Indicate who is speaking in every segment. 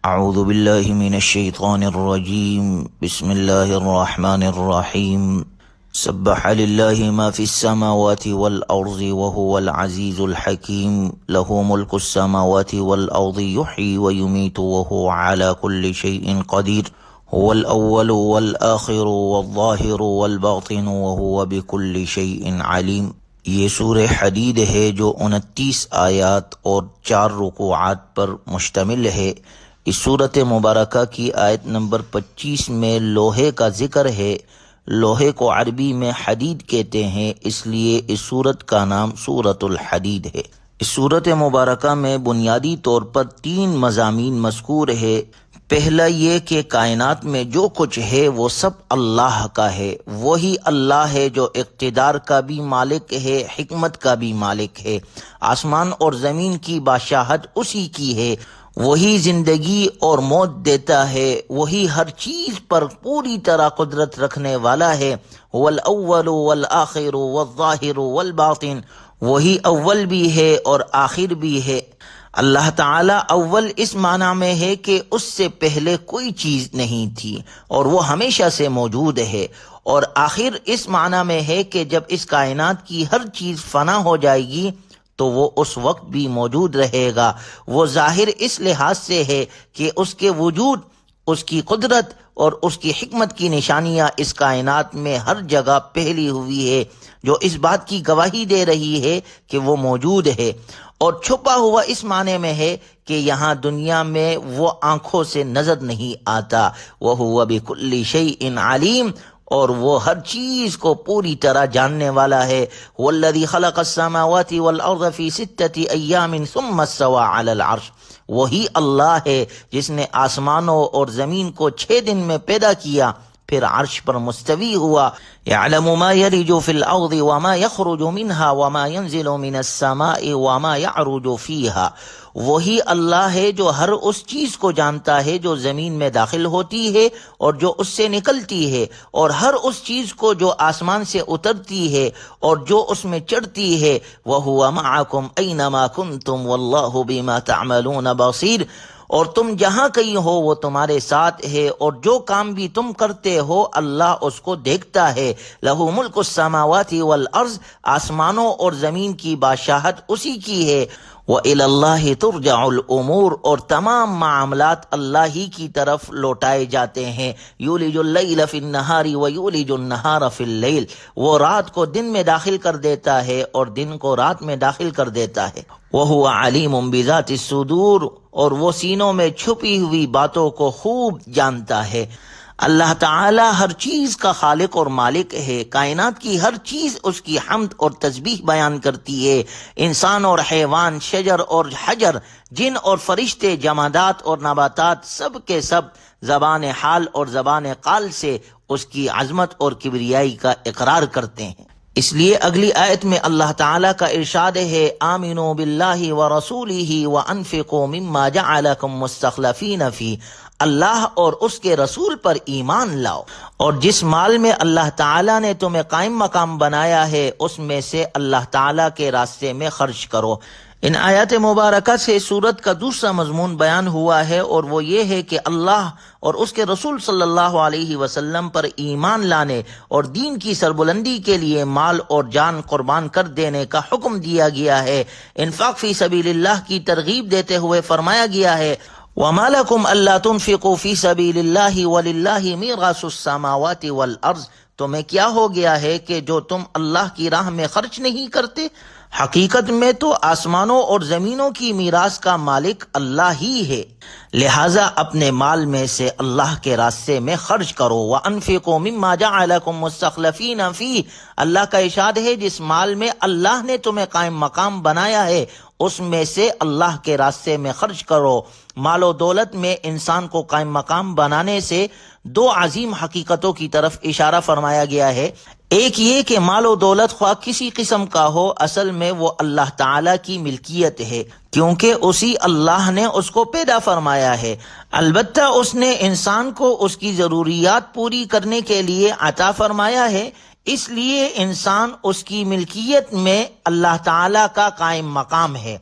Speaker 1: اعوذ باللہ من الشیطان الرجیم بسم اللہ الرحمن الرحیم سبح للہ ما فی السماوات والارض وهو العزیز الحکیم له ملک السماوات والارض یحیی ویمیت وهو على كل شیء قدیر هو الاول والآخر والظاہر والباطن وهو بكل شیء علیم۔ یہ سورہ حدید ہے جو 29 آیات اور 4 رکوعات پر مشتمل ہے۔ اس سورت مبارکہ کی آیت نمبر 25 میں لوہے کا ذکر ہے۔ لوہے کو عربی میں حدید کہتے ہیں، اس لیے اس سورت کا نام سورۃ الحدید ہے۔ اس سورت مبارکہ میں بنیادی طور پر 3 مضامین مذکور ہے۔ پہلا یہ کہ کائنات میں جو کچھ ہے وہ سب اللہ کا ہے، وہی اللہ ہے جو اقتدار کا بھی مالک ہے، حکمت کا بھی مالک ہے۔ آسمان اور زمین کی بادشاہت اسی کی ہے، وہی زندگی اور موت دیتا ہے، وہی ہر چیز پر پوری طرح قدرت رکھنے والا ہے۔ هو الاول والآخر والظاہر والباطن، وہی اول بھی ہے اور آخر بھی ہے۔ اللہ تعالی اول اس معنی میں ہے کہ اس سے پہلے کوئی چیز نہیں تھی اور وہ ہمیشہ سے موجود ہے، اور آخر اس معنی میں ہے کہ جب اس کائنات کی ہر چیز فنا ہو جائے گی تو وہ اس وقت بھی موجود رہے گا۔ وہ ظاہر اس لحاظ سے ہے کہ اس کے وجود، اس کی قدرت اور اس کی حکمت کی نشانیاں اس کائنات میں ہر جگہ پھیلی ہوئی ہے، جو اس بات کی گواہی دے رہی ہے کہ وہ موجود ہے۔ اور چھپا ہوا اس معنی میں ہے کہ یہاں دنیا میں وہ آنکھوں سے نظر نہیں آتا۔ وَهُوَ بِكُلِّ شَيْءٍ عَلِيمٌ، اور وہ ہر چیز کو پوری طرح جاننے والا ہے۔ هُوَ الَّذِي خَلَقَ السَّمَاوَاتِ وَالْأَرْضَ فِي 6 أَيَّامٍ ثُمَّ اسْتَوَىٰ عَلَى الْعَرْشِ، وہی اللہ ہے جس نے آسمانوں اور زمین کو 6 دن میں پیدا کیا، پھر عرش پر مستوی ہوا۔ يَعْلَمُ مَا يَلِجُ فِي الْأَرْضِ وَمَا يَخْرُجُ مِنْهَا وَمَا يَنزِلُ مِنَ السَّمَاءِ وَمَا يَعْرُجُ فِيهَا، وہی اللہ ہے جو ہر اس چیز کو جانتا ہے جو زمین میں داخل ہوتی ہے اور جو اس سے نکلتی ہے، اور ہر اس چیز کو جو آسمان سے اترتی ہے اور جو اس میں چڑھتی ہے۔ وَهُوَ مَعَكُمْ أَيْنَمَا كُنْتُمْ وَاللَّهُ بِمَا تَعْمَلُونَ بَصِيرٌ، اور تم جہاں کہیں ہو وہ تمہارے ساتھ ہے، اور جو کام بھی تم کرتے ہو اللہ اس کو دیکھتا ہے۔ لَهُ مُلْكُ السَّمَاوَاتِ وَالْأَرْضِ، آسمانوں اور زمین کی بادشاہت اسی کی ہے۔ وَإِلَى اللَّهِ تُرْجَعُ الْأُمُورُ، اور تمام معاملات اللہ ہی کی طرف لوٹائے جاتے ہیں۔ يُولِجُ اللَّيْلَ فِي النَّهَارِ وَيُولِجُ النَّهَارَ فِي اللَّيْلِ، وہ رات کو دن میں داخل کر دیتا ہے اور دن کو رات میں داخل کر دیتا ہے۔ وَهُوَ عَلِيمٌ بِذَاتِ الصُّدُورِ، اور وہ سینوں میں چھپی ہوئی باتوں کو خوب جانتا ہے۔ اللہ تعالی ہر چیز کا خالق اور مالک ہے۔ کائنات کی ہر چیز اس کی حمد اور تسبیح بیان کرتی ہے۔ انسان اور حیوان، شجر اور حجر، جن اور فرشتے، جمادات اور نباتات، سب کے سب زبان حال اور زبان قال سے اس کی عظمت اور کبریائی کا اقرار کرتے ہیں۔ اس لیے اگلی آیت میں اللہ تعالیٰ کا ارشاد ہے، آمنوا باللہ ورسولہ وانفقوا مما جعلکم مستخلفین فیہ، اللہ اور اس کے رسول پر ایمان لاؤ، اور جس مال میں اللہ تعالیٰ نے تمہیں قائم مقام بنایا ہے اس میں سے اللہ تعالیٰ کے راستے میں خرچ کرو۔ ان آیات مبارکہ سے سورت کا دوسرا مضمون بیان ہوا ہے، اور وہ یہ ہے کہ اللہ اور اس کے رسول صلی اللہ علیہ وسلم پر ایمان لانے اور دین کی سربلندی کے لیے مال اور جان قربان کر دینے کا حکم دیا گیا ہے۔ انفاق فی سبیل اللہ کی ترغیب دیتے ہوئے فرمایا گیا ہے، وَمَا لَكُمْ أَلَّا تُنْفِقُوا فِي سَبِيلِ اللَّهِ وَلِلَّهِ مِيرَاثُ السَّمَاوَاتِ وَالْأَرْضِ، تمہیں کیا ہو گیا ہے کہ جو تم اللہ کی راہ میں خرچ نہیں کرتے؟ حقیقت میں تو آسمانوں اور زمینوں کی میراث کا مالک اللہ ہی ہے، لہٰذا اپنے مال میں سے اللہ کے راستے میں خرچ کرو۔ وَأَنفِقُوا مِمَّا جَعَلَكُم مُّسْتَخْلَفِينَ فِيهِ، اللہ کا ارشاد ہے جس مال میں اللہ نے تمہیں قائم مقام بنایا ہے اس میں سے اللہ کے راستے میں خرچ کرو۔ مال و دولت میں انسان کو قائم مقام بنانے سے 2 عظیم حقیقتوں کی طرف اشارہ فرمایا گیا ہے۔ ایک یہ کہ مال و دولت خواہ کسی قسم کا ہو، اصل میں وہ اللہ تعالیٰ کی ملکیت ہے، کیونکہ اسی اللہ نے اس کو پیدا فرمایا ہے۔ البتہ اس نے انسان کو اس کی ضروریات پوری کرنے کے لیے عطا فرمایا ہے، اس لیے انسان اس کی ملکیت میں اللہ تعالیٰ کا قائم مقام ہے،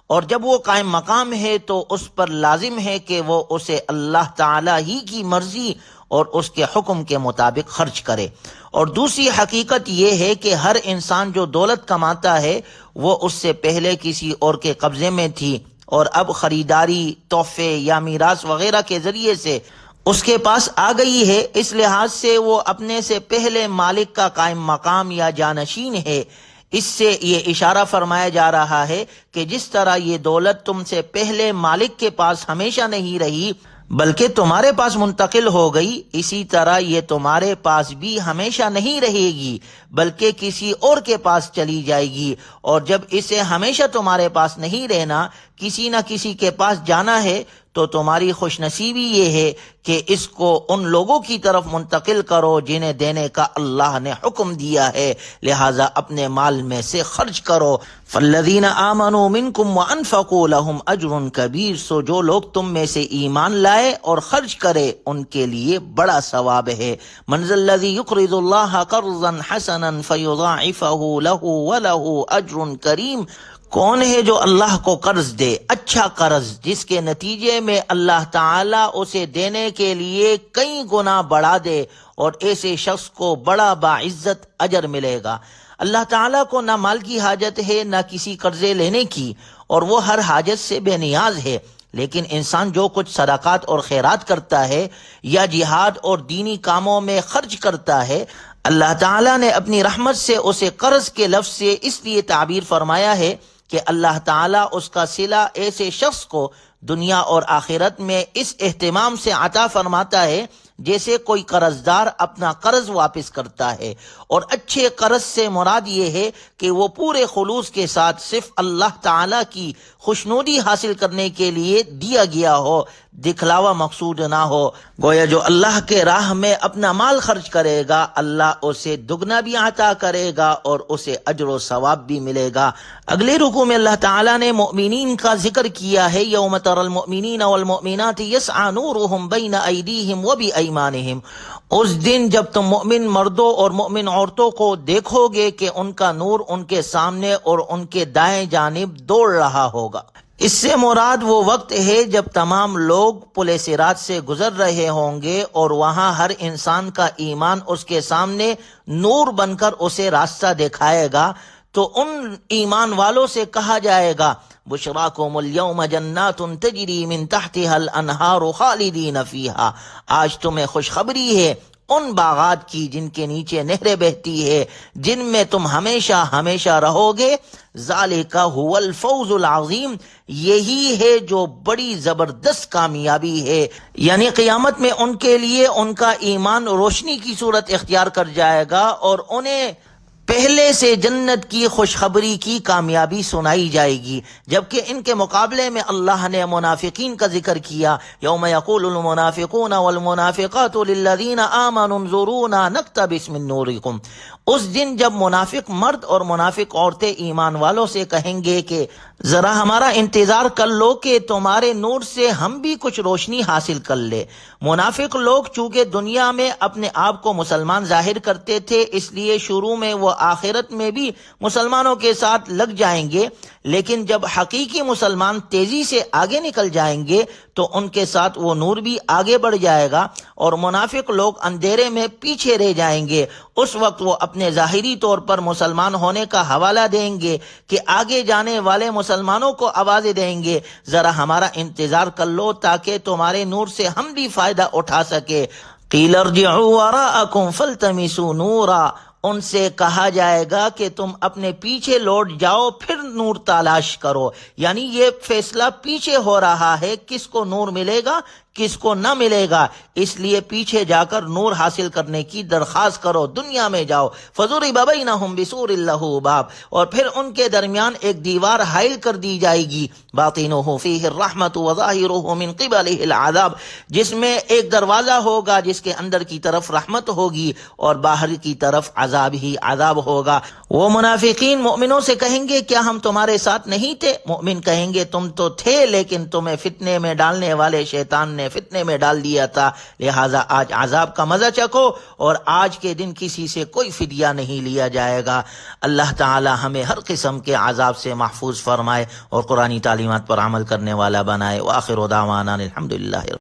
Speaker 1: اور جب وہ قائم مقام ہے تو اس پر لازم ہے کہ وہ اسے اللہ تعالی ہی کی مرضی اور اس کے حکم کے مطابق خرچ کرے۔ اور دوسری حقیقت یہ ہے کہ ہر انسان جو دولت کماتا ہے وہ اس سے پہلے کسی اور کے قبضے میں تھی، اور اب خریداری، تحفے یا میراث وغیرہ کے ذریعے سے اس کے پاس آ گئی ہے۔ اس لحاظ سے وہ اپنے سے پہلے مالک کا قائم مقام یا جانشین ہے۔ اس سے یہ اشارہ فرمایا جا رہا ہے کہ جس طرح یہ دولت تم سے پہلے مالک کے پاس ہمیشہ نہیں رہی بلکہ تمہارے پاس منتقل ہو گئی، اسی طرح یہ تمہارے پاس بھی ہمیشہ نہیں رہے گی بلکہ کسی اور کے پاس چلی جائے گی، اور جب اسے ہمیشہ تمہارے پاس نہیں رہنا، کسی نہ کسی کے پاس جانا ہے، تو تمہاری خوش نصیبی یہ ہے کہ اس کو ان لوگوں کی طرف منتقل کرو جنہیں دینے کا اللہ نے حکم دیا ہے، لہذا اپنے مال میں سے خرچ کرو۔ فالذین آمنوا منکم وانفقوا لهم اجر کبیر، سو جو لوگ تم میں سے ایمان لائے اور خرچ کرے ان کے لیے بڑا ثواب ہے۔ من ذا الذی یقرض اللہ قرضا حسنا فیضاعفہ له وله اجر کریم، کون ہے جو اللہ کو قرض دے، اچھا قرض جس کے نتیجے میں اللہ تعالیٰ اسے دینے کے لیے کئی گنا بڑھا دے، اور ایسے شخص کو بڑا باعزت اجر ملے گا۔ اللہ تعالیٰ کو نہ مال کی حاجت ہے نہ کسی قرضے لینے کی، اور وہ ہر حاجت سے بے نیاز ہے، لیکن انسان جو کچھ صدقات اور خیرات کرتا ہے یا جہاد اور دینی کاموں میں خرچ کرتا ہے، اللہ تعالیٰ نے اپنی رحمت سے اسے قرض کے لفظ سے اس لیے تعبیر فرمایا ہے کہ اللہ تعالیٰ اس کا صلہ ایسے شخص کو دنیا اور آخرت میں اس اہتمام سے عطا فرماتا ہے جیسے کوئی قرض دار اپنا قرض واپس کرتا ہے، اور اچھے قرض سے مراد یہ ہے کہ وہ پورے خلوص کے ساتھ صرف اللہ تعالیٰ کی خوشنودی حاصل کرنے کے لیے دیا گیا ہو، دکھلاوا مقصود نہ ہو۔ گویا جو اللہ کے راہ میں اپنا مال خرچ کرے گا اللہ اسے دگنا بھی عطا کرے گا اور اسے اجر و ثواب بھی ملے گا۔ اگلے رکوع میں اللہ تعالیٰ نے مؤمنین کا ذکر کیا ہے، یوم تری المؤمنین والمؤمنات یسعی نورہم بین ایدیہم وبایمانہم، اس دن جب تم مومن مردوں اور مومن عورتوں کو دیکھو گے کہ ان کا نور ان کے سامنے اور ان کے دائیں جانب دوڑ رہا ہوگا۔ اس سے مراد وہ وقت ہے جب تمام لوگ پل صراط سے گزر رہے ہوں گے اور وہاں ہر انسان کا ایمان اس کے سامنے نور بن کر اسے راستہ دکھائے گا، تو ان ایمان والوں سے کہا جائے گا بشراکم اليوم جنات تجری من تحتها الانہار خالدین فیہا، آج تمہیں خوشخبری ہے ان باغات کی جن کے نیچے نہریں بہتی ہے، جن میں تم ہمیشہ ہمیشہ رہو گے۔ ذالک هو الفوز العظیم، یہی ہے جو بڑی زبردست کامیابی ہے، یعنی قیامت میں ان کے لیے ان کا ایمان روشنی کی صورت اختیار کر جائے گا اور انہیں پہلے سے جنت کی خوشخبری کی کامیابی سنائی جائے گی، جبکہ ان کے مقابلے میں اللہ نے منافقین کا ذکر کیا، یوم یقول المنافقون والمنافقات للذین آمنوا انظرونا نقتبس من نورکم، اس دن جب منافق مرد اور منافق عورتیں ایمان والوں سے کہیں گے کہ ذرا ہمارا انتظار کر لو کہ تمہارے نور سے ہم بھی کچھ روشنی حاصل کر لے۔ منافق لوگ چونکہ دنیا میں اپنے آپ کو مسلمان ظاہر کرتے تھے، اس لیے شروع میں وہ آخرت میں بھی مسلمانوں کے ساتھ لگ جائیں گے، لیکن جب حقیقی مسلمان تیزی سے آگے نکل جائیں گے تو ان کے ساتھ وہ نور بھی آگے بڑھ جائے گا اور منافق لوگ اندھیرے میں پیچھے رہ جائیں گے۔ اس وقت وہ اپنے ظاہری طور پر مسلمان ہونے کا حوالہ دیں گے کہ آگے جانے والے مسلمانوں کو آوازیں دیں گے ذرا ہمارا انتظار کر لو تاکہ تمہارے نور سے ہم بھی فائدہ اٹھا سکے۔ قیل ارجعوا وراءکم فالتمسوا نورا، ان سے کہا جائے گا کہ تم اپنے پیچھے لوٹ جاؤ پھر نور تلاش کرو، یعنی یہ فیصلہ پیچھے ہو رہا ہے کس کو نور ملے گا کس کو نہ ملے گا، اس لیے پیچھے جا کر نور حاصل کرنے کی درخواست کرو، دنیا میں جاؤ۔ فضرب بینہم بسور لہ باب، اور پھر ان کے درمیان ایک دیوار حائل کر دی جائے گی، باطنہ فیہ الرحمۃ وظاہرہ من قبلہ العذاب، جس میں ایک دروازہ ہوگا جس کے اندر کی طرف رحمت ہوگی اور باہر کی طرف عذاب ہی عذاب ہوگا۔ وہ منافقین مومنوں سے کہیں گے کیا ہم تمہارے ساتھ نہیں تھے؟ مومن کہیں گے تم تو تھے لیکن تمہیں فتنے میں ڈالنے والے شیطان نے فتنے میں ڈال دیا تھا، لہٰذا آج عذاب کا مزہ چکھو، اور آج کے دن کسی سے کوئی فدیہ نہیں لیا جائے گا۔ اللہ تعالی ہمیں ہر قسم کے عذاب سے محفوظ فرمائے اور قرآنی تعلیمات پر عمل کرنے والا بنائے۔ وآخر دعوانا الحمدللہ۔